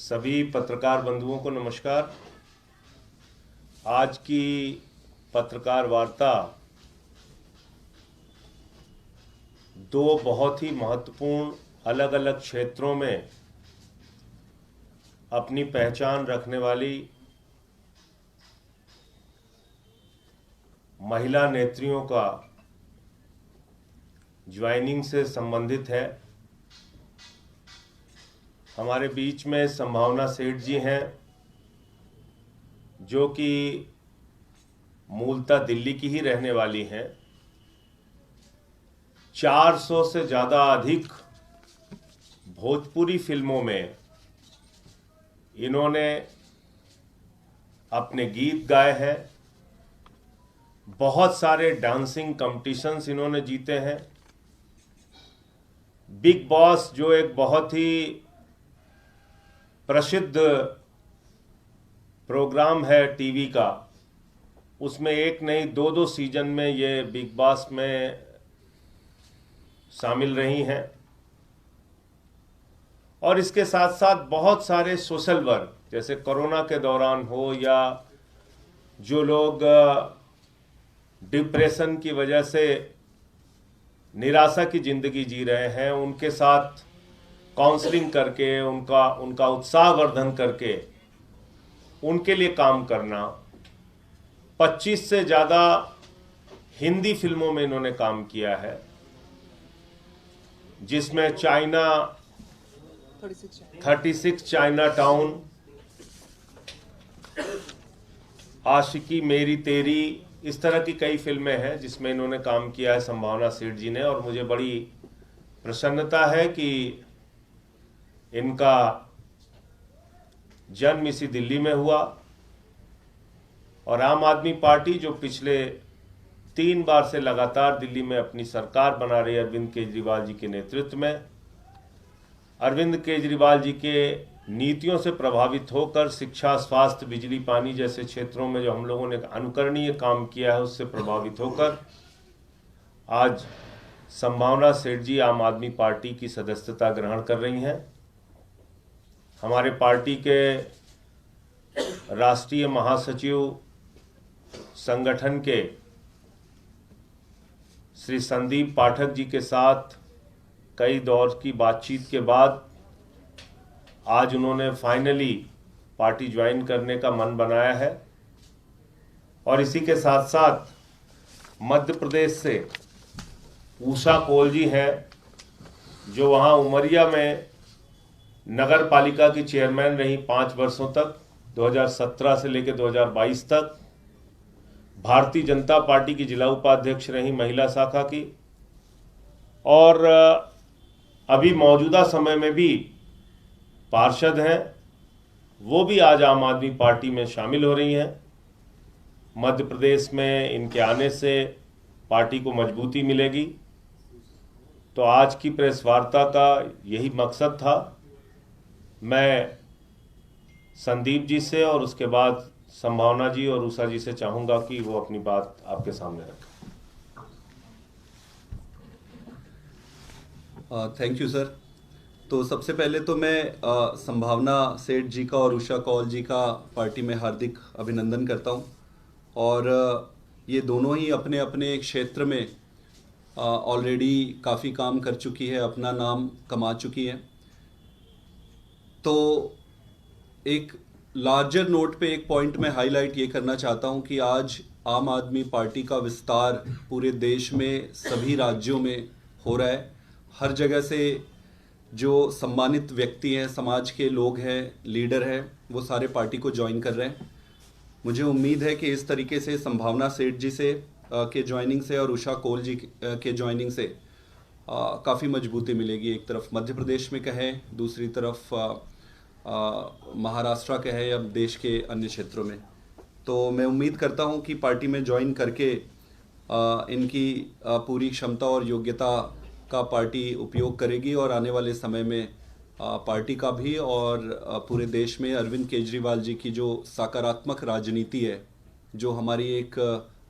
सभी पत्रकार बंधुओं को नमस्कार। आज की पत्रकार वार्ता दो बहुत ही महत्वपूर्ण अलग अलग क्षेत्रों में अपनी पहचान रखने वाली महिला नेत्रियों का ज्वाइनिंग से संबंधित है। हमारे बीच में संभावना सेठ जी हैं, जो कि मूलतः दिल्ली की ही रहने वाली हैं। 400 से ज़्यादा अधिक भोजपुरी फिल्मों में इन्होंने अपने गीत गाए हैं। बहुत सारे डांसिंग कॉम्पिटिशन्स इन्होंने जीते हैं। बिग बॉस जो एक बहुत ही प्रसिद्ध प्रोग्राम है टीवी का, उसमें एक नहीं दो सीजन में ये बिग बॉस में शामिल रही हैं। और इसके साथ साथ बहुत सारे सोशल वर्क, जैसे कोरोना के दौरान हो या जो लोग डिप्रेशन की वजह से निराशा की ज़िंदगी जी रहे हैं, उनके साथ काउंसलिंग करके उनका उत्साहवर्धन करके उनके लिए काम करना। 25 से ज़्यादा हिंदी फिल्मों में इन्होंने काम किया है, जिसमें 36 चाइना टाउन, आशिकी मेरी तेरी, इस तरह की कई फिल्में हैं जिसमें इन्होंने काम किया है संभावना सेठ जी ने। और मुझे बड़ी प्रसन्नता है कि इनका जन्म इसी दिल्ली में हुआ और आम आदमी पार्टी, जो पिछले 3 बार से लगातार दिल्ली में अपनी सरकार बना रही है अरविंद केजरीवाल जी के नेतृत्व में, अरविंद केजरीवाल जी के नीतियों से प्रभावित होकर शिक्षा, स्वास्थ्य, बिजली, पानी जैसे क्षेत्रों में जो हम लोगों ने अनुकरणीय काम किया है, उससे प्रभावित होकर आज संभावना सेठ जी आम आदमी पार्टी की सदस्यता ग्रहण कर रही हैं। हमारे पार्टी के राष्ट्रीय महासचिव संगठन के श्री संदीप पाठक जी के साथ कई दौर की बातचीत के बाद आज उन्होंने फाइनली पार्टी ज्वाइन करने का मन बनाया है। और इसी के साथ साथ मध्य प्रदेश से उषा कौल जी हैं, जो वहाँ उमरिया में नगर पालिका की चेयरमैन रही 5 वर्षों तक, 2017 से लेकर 2022 तक। भारतीय जनता पार्टी की जिला उपाध्यक्ष रही महिला शाखा की, और अभी मौजूदा समय में भी पार्षद हैं। वो भी आज आम आदमी पार्टी में शामिल हो रही हैं। मध्य प्रदेश में इनके आने से पार्टी को मजबूती मिलेगी। तो आज की प्रेस वार्ता का यही मकसद था। मैं संदीप जी से और उसके बाद संभावना जी और उषा जी से चाहूँगा कि वो अपनी बात आपके सामने रखें। Thank you sir. तो सबसे पहले तो मैं संभावना सेठ जी का और उषा कौल जी का पार्टी में हार्दिक अभिनंदन करता हूं। और ये दोनों ही अपने अपने क्षेत्र में ऑलरेडी काफ़ी काम कर चुकी है, अपना नाम कमा चुकी है। तो एक लार्जर नोट पे एक पॉइंट में हाईलाइट ये करना चाहता हूँ कि आज आम आदमी पार्टी का विस्तार पूरे देश में सभी राज्यों में हो रहा है। हर जगह से जो सम्मानित व्यक्ति हैं, समाज के लोग हैं, लीडर हैं, वो सारे पार्टी को ज्वाइन कर रहे हैं। मुझे उम्मीद है कि इस तरीके से संभावना सेठ जी से के ज्वाइनिंग से और उषा कौल जी के ज्वाइनिंग से काफ़ी मजबूती मिलेगी। एक तरफ मध्य प्रदेश में कहें, दूसरी तरफ महाराष्ट्र कहें या देश के अन्य क्षेत्रों में। तो मैं उम्मीद करता हूं कि पार्टी में ज्वाइन करके इनकी पूरी क्षमता और योग्यता का पार्टी उपयोग करेगी और आने वाले समय में पार्टी का भी और पूरे देश में अरविंद केजरीवाल जी की जो सकारात्मक राजनीति है, जो हमारी एक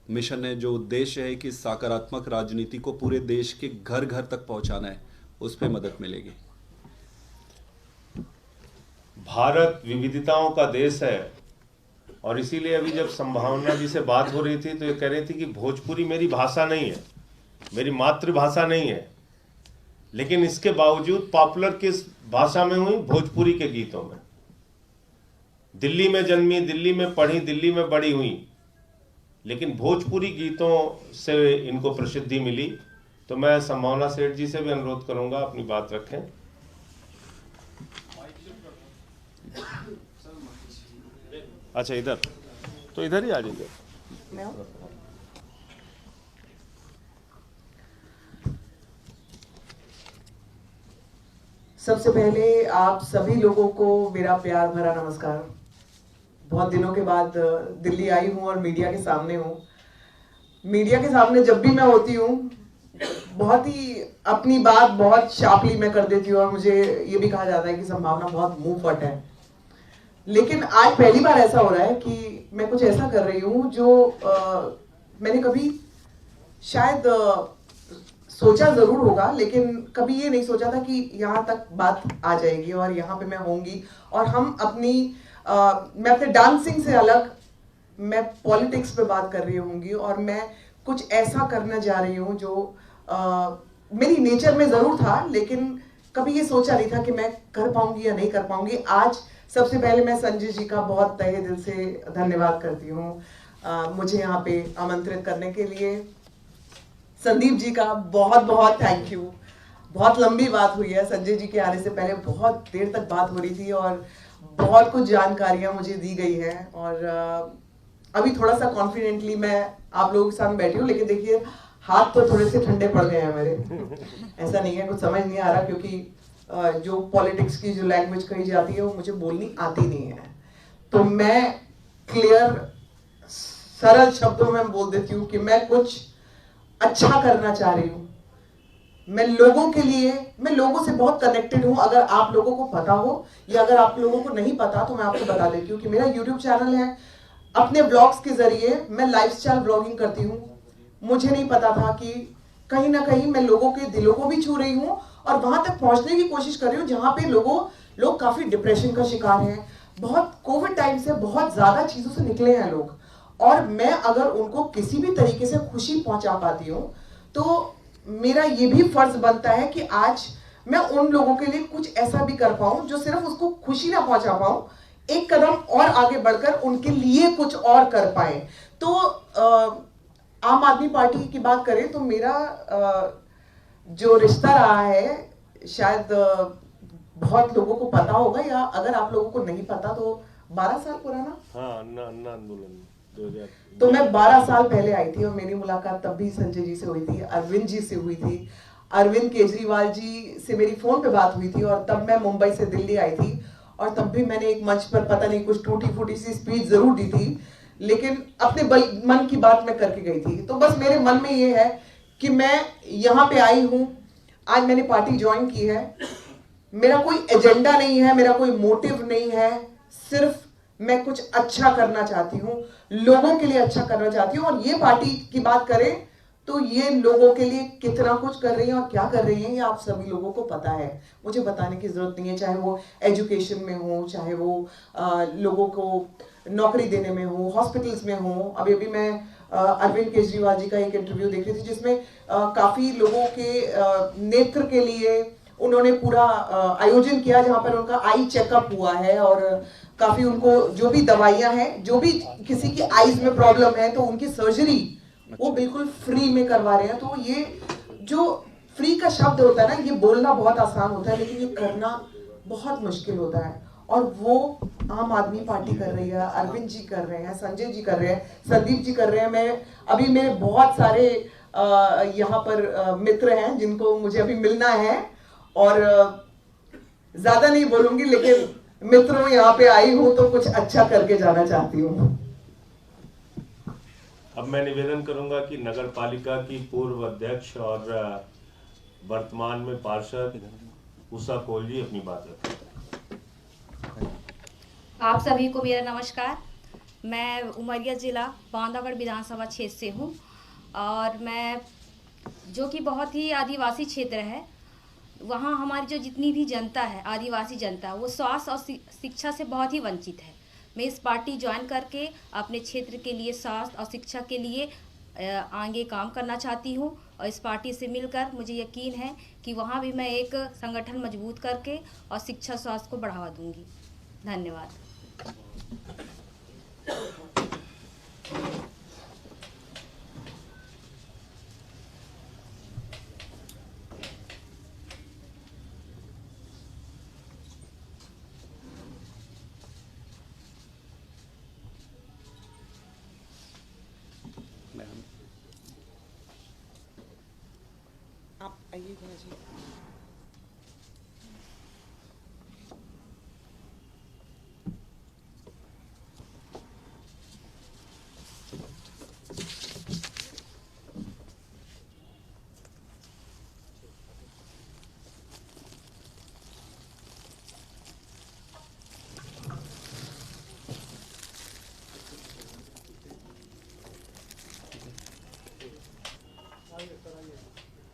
मिशन है, जो उद्देश्य है कि सकारात्मक राजनीति को पूरे देश के घर घर तक पहुंचाना है, उस पर मदद मिलेगी। भारत विविधताओं का देश है और इसीलिए अभी जब संभावना जी से बात हो रही थी तो ये कह रही थी कि भोजपुरी मेरी भाषा नहीं है, मेरी मातृभाषा नहीं है, लेकिन इसके बावजूद पॉपुलर किस भाषा में हुई? भोजपुरी के गीतों में। दिल्ली में जन्मी, दिल्ली में पढ़ी, दिल्ली में बड़ी हुई, लेकिन भोजपुरी गीतों से इनको प्रसिद्धि मिली। तो मैं संभावना सेठ जी से भी अनुरोध करूंगा अपनी बात रखें। अच्छा, इधर तो इधर ही आ जाइए। सबसे पहले आप सभी लोगों को मेरा प्यार भरा नमस्कार। बहुत दिनों के बाद दिल्ली आई हूँ और मीडिया के सामने हूँ। मीडिया के सामने जब भी मैं होती हूँ बहुत ही अपनी बात बहुत शार्पली मैं कर देती हूँ और मुझे ये भी कहा जाता है कि संभावना बहुत मुंह फट है। लेकिन आज पहली बार ऐसा हो रहा है कि मैं कुछ ऐसा कर रही हूँ जो मैंने कभी शायद सोचा जरूर होगा, लेकिन कभी ये नहीं सोचा था कि यहाँ तक बात आ जाएगी और यहाँ पे मैं होंगी। और हम मैं अपने डांसिंग से अलग मैं पॉलिटिक्स पे बात कर रही होंगी और मैं कुछ ऐसा करना जा रही हूँ जो मेरी नेचर में जरूर था, लेकिन कभी ये सोचा नहीं था कि मैं कर पाऊंगी या नहीं कर पाऊंगी। आज सबसे पहले मैं संजय जी का बहुत तहे दिल से धन्यवाद करती हूँ मुझे यहाँ पे आमंत्रित करने के लिए। संदीप जी का बहुत बहुत थैंक यू। बहुत लंबी बात हुई है, संजय जी के आने से पहले बहुत देर तक बात हो रही थी और बहुत कुछ जानकारियां मुझे दी गई हैं और अभी थोड़ा सा कॉन्फिडेंटली मैं आप लोगों के सामने बैठी हूँ। लेकिन देखिए हाथ तो थोड़े से ठंडे पड़ गए हैं मेरे। ऐसा नहीं है, कुछ समझ नहीं आ रहा क्योंकि जो पॉलिटिक्स की जो लैंग्वेज कही जाती है वो मुझे बोलनी आती नहीं है। तो मैं क्लियर सरल शब्दों में बोल देती हूँ कि मैं कुछ अच्छा करना चाह रही हूँ। मैं लोगों के लिए, मैं लोगों से बहुत कनेक्टेड हूँ। अगर आप लोगों को पता हो या अगर आप लोगों को नहीं पता तो मैं आपको बता देती हूँ कि मेरा YouTube चैनल है। अपने ब्लॉग्स के जरिए मैं लाइफस्टाइल ब्लॉगिंग करती हूँ। मुझे नहीं पता था कि कहीं ना कहीं मैं लोगों के दिलों को भी छू रही हूँ और वहां तक पहुंचने की कोशिश कर रही हूँ जहां पे लोग काफी डिप्रेशन का शिकार हैं। बहुत कोविड टाइम से बहुत ज्यादा चीजों से निकले हैं लोग, और मैं अगर उनको किसी भी तरीके से खुशी पहुंचा पाती हूँ तो मेरा ये भी फर्ज बनता है कि आज मैं उन लोगों के लिए कुछ ऐसा भी कर पाऊं जो सिर्फ उसको खुशी ना पहुंचा पाऊं, एक कदम और आगे बढ़कर उनके लिए कुछ और कर पाए। तो आम आदमी पार्टी की बात करें तो मेरा जो रिश्ता रहा है शायद बहुत लोगों को पता होगा, या अगर आप लोगों को नहीं पता तो 12 साल पुराना। हाँ, अन्ना आंदोलन 2000। तो मैं 12 साल पहले आई थी और मेरी मुलाकात तब भी संजय जी से हुई थी, अरविंद जी से हुई थी। अरविंद केजरीवाल जी से मेरी फोन पे बात हुई थी और तब मैं मुंबई से दिल्ली आई थी और तब भी मैंने एक मंच पर पता नहीं कुछ टूटी फूटी सी स्पीच जरूर दी थी, लेकिन अपने मन की बात मैं करके गई थी। तो बस मेरे मन में ये है कि मैं यहाँ पे आई हूँ, आज मैंने पार्टी ज्वाइन की है। मेरा कोई एजेंडा नहीं है, मेरा कोई मोटिव नहीं है, सिर्फ मैं कुछ अच्छा करना चाहती हूँ, लोगों के लिए अच्छा करना चाहती हूँ। और ये पार्टी की बात करें तो ये लोगों के लिए कितना कुछ कर रही है और क्या कर रही है ये आप सभी लोगों को पता है, मुझे बताने की जरूरत नहीं है। चाहे वो एजुकेशन में हो, चाहे वो लोगों को नौकरी देने में हो, हॉस्पिटल्स में हो। अभी अभी मैं अरविंद केजरीवाल जी का एक इंटरव्यू देख रही थी जिसमें काफी लोगों के नेत्र के लिए उन्होंने पूरा आयोजन किया जहां पर उनका आई चेकअप हुआ है और काफी उनको जो भी दवाइयां हैं, जो भी किसी की आईज में प्रॉब्लम है तो उनकी सर्जरी वो बिल्कुल फ्री में करवा रहे हैं। तो ये जो फ्री का शब्द होता है ना, ये बोलना बहुत आसान होता है लेकिन ये करना बहुत मुश्किल होता है, और वो आम आदमी पार्टी कर रही है, अरविंद जी कर रहे हैं, संजय जी कर रहे हैं, संदीप जी कर रहे हैं। मैं अभी मेरे बहुत सारे यहाँ पर मित्र हैं जिनको मुझे अभी मिलना है और ज्यादा नहीं बोलूंगी, लेकिन मित्रों यहाँ पे आई हूँ तो कुछ अच्छा करके जाना चाहती हूँ। अब मैं निवेदन करूंगा कि नगर पालिका की पूर्व अध्यक्ष और वर्तमान में पार्षद उषा कोल जी अपनी बात रखें। आप सभी को मेरा नमस्कार। मैं उमरिया जिला बांधवगढ़ विधानसभा क्षेत्र से हूँ और मैं जो कि बहुत ही आदिवासी क्षेत्र है, वहाँ हमारी जो जितनी भी जनता है, आदिवासी जनता, वो स्वास्थ्य और शिक्षा से बहुत ही वंचित है। मैं इस पार्टी ज्वाइन करके अपने क्षेत्र के लिए स्वास्थ्य और शिक्षा के लिए आगे काम करना चाहती हूँ और इस पार्टी से मिलकर मुझे यकीन है कि वहाँ भी मैं एक संगठन मजबूत करके और शिक्षा स्वास्थ्य को बढ़ावा दूंगी। धन्यवाद। आप आइए जी।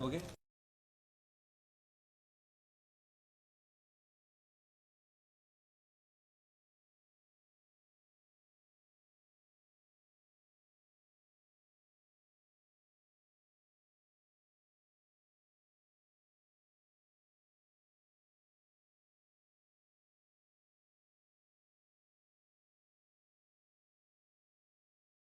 ओके